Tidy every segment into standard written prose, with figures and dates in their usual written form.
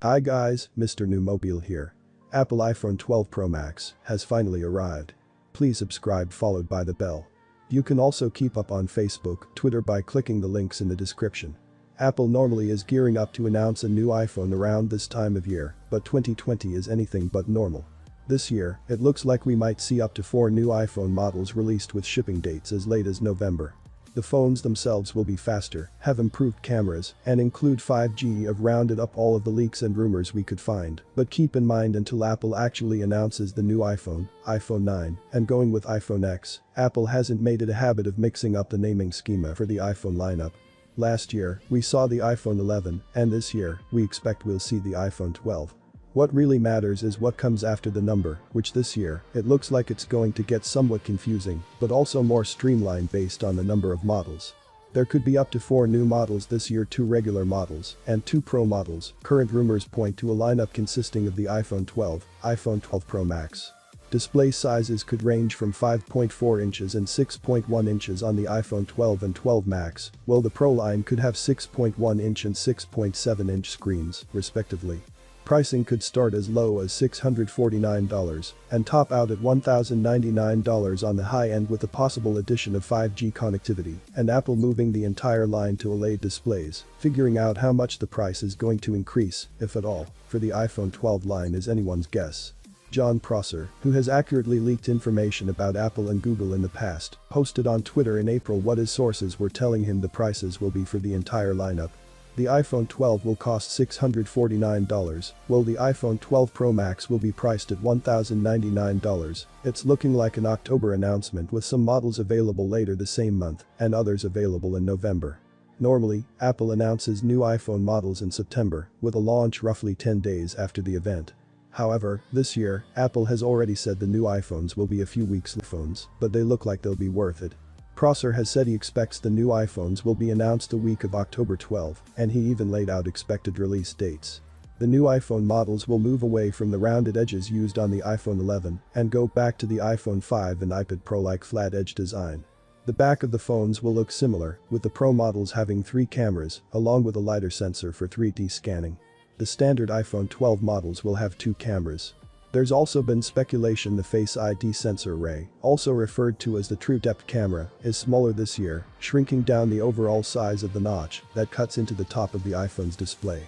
Hi guys, Mr. New Mobile here. Apple iPhone 12 Pro Max has finally arrived. Please subscribe followed by the bell. You can also keep up on Facebook, Twitter by clicking the links in the description. Apple normally is gearing up to announce a new iPhone around this time of year, but 2020 is anything but normal. This year, it looks like we might see up to 4 new iPhone models released with shipping dates as late as November. The phones themselves will be faster, have improved cameras, and include 5G. I've rounded up all of the leaks and rumors we could find, but keep in mind until Apple actually announces the new iPhone, iPhone 9, and going with iPhone X, Apple hasn't made it a habit of mixing up the naming schema for the iPhone lineup. Last year, we saw the iPhone 11, and this year, we expect we'll see the iPhone 12. What really matters is what comes after the number, which this year, it looks like it's going to get somewhat confusing, but also more streamlined based on the number of models. There could be up to 4 new models this year, 2 regular models, and 2 Pro models. Current rumors point to a lineup consisting of the iPhone 12, iPhone 12 Pro Max. Display sizes could range from 5.4 inches and 6.1 inches on the iPhone 12 and 12 Max, while the Pro line could have 6.1 inch and 6.7 inch screens, respectively. Pricing could start as low as $649 and top out at $1,099 on the high end, with a possible addition of 5G connectivity and Apple moving the entire line to OLED displays. Figuring out how much the price is going to increase, if at all, for the iPhone 12 line is anyone's guess. Jon Prosser, who has accurately leaked information about Apple and Google in the past, posted on Twitter in April what his sources were telling him the prices will be for the entire lineup. The iPhone 12 will cost $649, while the iPhone 12 Pro Max will be priced at $1,099. It's looking like an October announcement, with some models available later the same month and others available in November. Normally, Apple announces new iPhone models in September, with a launch roughly 10 days after the event. However, this year, Apple has already said the new iPhones will be a few weeks phones, but they look like they'll be worth it. Prosser has said he expects the new iPhones will be announced the week of October 12, and he even laid out expected release dates. The new iPhone models will move away from the rounded edges used on the iPhone 11 and go back to the iPhone 5 and iPad Pro-like flat edge design. The back of the phones will look similar, with the Pro models having 3 cameras, along with a LiDAR sensor for 3D scanning. The standard iPhone 12 models will have 2 cameras. There's also been speculation the Face ID sensor array, also referred to as the True Depth camera, is smaller this year, shrinking down the overall size of the notch that cuts into the top of the iPhone's display.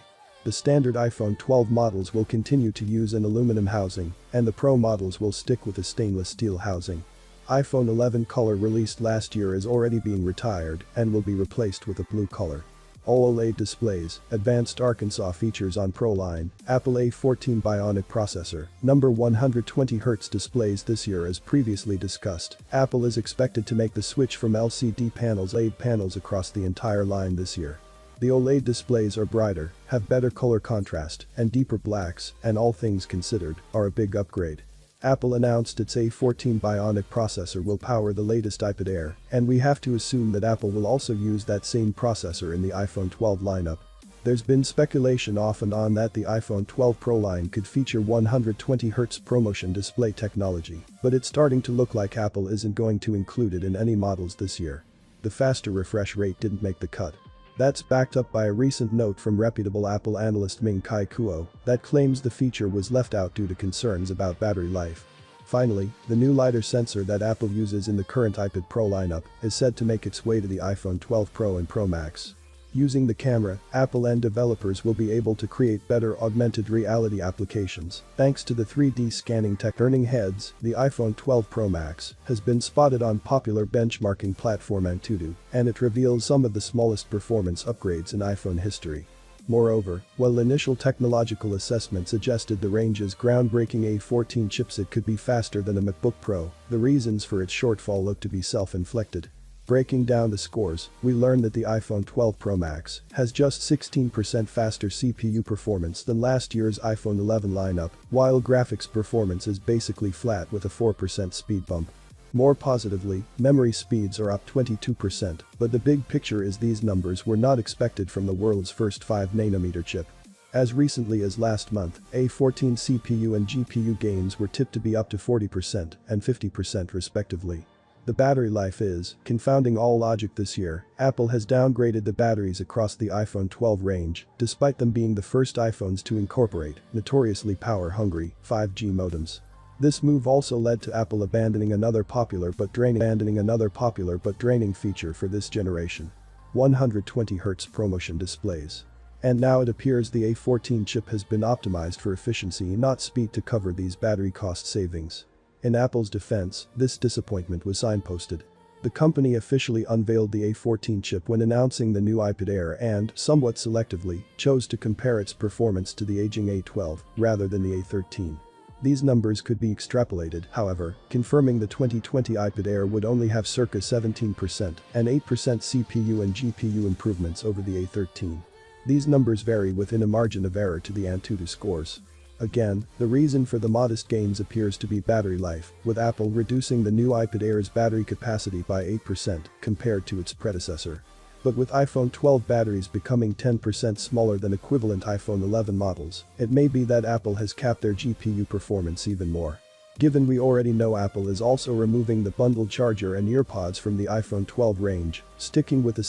The standard iPhone 12 models will continue to use an aluminum housing, and the Pro models will stick with a stainless steel housing. iPhone 11 color released last year is already being retired and will be replaced with a blue color. All OLED displays, advanced Arkansas features on Pro line, Apple A14 Bionic processor, number 120Hz displays this year. As previously discussed, Apple is expected to make the switch from LCD panels to OLED panels across the entire line this year. The OLED displays are brighter, have better color contrast, and deeper blacks, and all things considered, are a big upgrade. Apple announced its A14 Bionic processor will power the latest iPad Air, and we have to assume that Apple will also use that same processor in the iPhone 12 lineup. There's been speculation off and on that the iPhone 12 Pro line could feature 120Hz ProMotion display technology, but it's starting to look like Apple isn't going to include it in any models this year. The faster refresh rate didn't make the cut. That's backed up by a recent note from reputable Apple analyst Ming-Chi Kuo that claims the feature was left out due to concerns about battery life. Finally, the new LiDAR sensor that Apple uses in the current iPad Pro lineup is said to make its way to the iPhone 12 Pro and Pro Max. Using the camera, Apple and developers will be able to create better augmented reality applications thanks to the 3D scanning tech. Turning heads, the iPhone 12 Pro Max has been spotted on popular benchmarking platform Antutu, and it reveals some of the smallest performance upgrades in iPhone history. Moreover, while initial technological assessment suggested the range's groundbreaking A14 chipset could be faster than a MacBook Pro, the reasons for its shortfall look to be self-inflicted. Breaking down the scores, we learn that the iPhone 12 Pro Max has just 16% faster CPU performance than last year's iPhone 11 lineup, while graphics performance is basically flat with a 4% speed bump. More positively, memory speeds are up 22%, but the big picture is these numbers were not expected from the world's first 5nm chip. As recently as last month, A14 CPU and GPU gains were tipped to be up to 40% and 50% respectively. The battery life is confounding all logic this year. Apple has downgraded the batteries across the iPhone 12 range, despite them being the first iPhones to incorporate notoriously power-hungry 5G modems. This move also led to Apple abandoning another popular but draining feature for this generation: 120Hz ProMotion displays. And now it appears the A14 chip has been optimized for efficiency, not speed, to cover these battery cost savings. In Apple's defense, this disappointment was signposted. The company officially unveiled the A14 chip when announcing the new iPad Air and, somewhat selectively, chose to compare its performance to the aging A12 rather than the A13. These numbers could be extrapolated, however, confirming the 2020 iPad Air would only have circa 17% and 8% CPU and GPU improvements over the A13. These numbers vary within a margin of error to the AT&T scores. Again, the reason for the modest gains appears to be battery life, with Apple reducing the new iPad Air's battery capacity by 8% compared to its predecessor. But with iPhone 12 batteries becoming 10% smaller than equivalent iPhone 11 models, it may be that Apple has capped their GPU performance even more. Given we already know Apple is also removing the bundled charger and earpods from the iPhone 12 range, sticking with the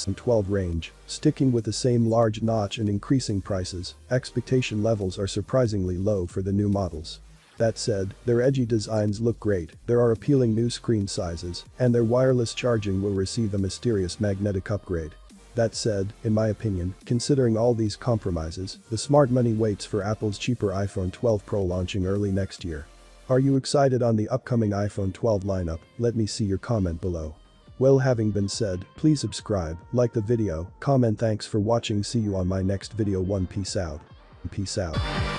same large notch and increasing prices, expectation levels are surprisingly low for the new models. That said, their edgy designs look great, there are appealing new screen sizes, and their wireless charging will receive a mysterious magnetic upgrade. That said, in my opinion, considering all these compromises, the smart money waits for Apple's cheaper iPhone 12 Pro launching early next year. Are you excited on the upcoming iPhone 12 lineup? Let me see your comment below. Well, having been said, please subscribe, like the video, comment. Thanks for watching. See you on my next video. Peace out.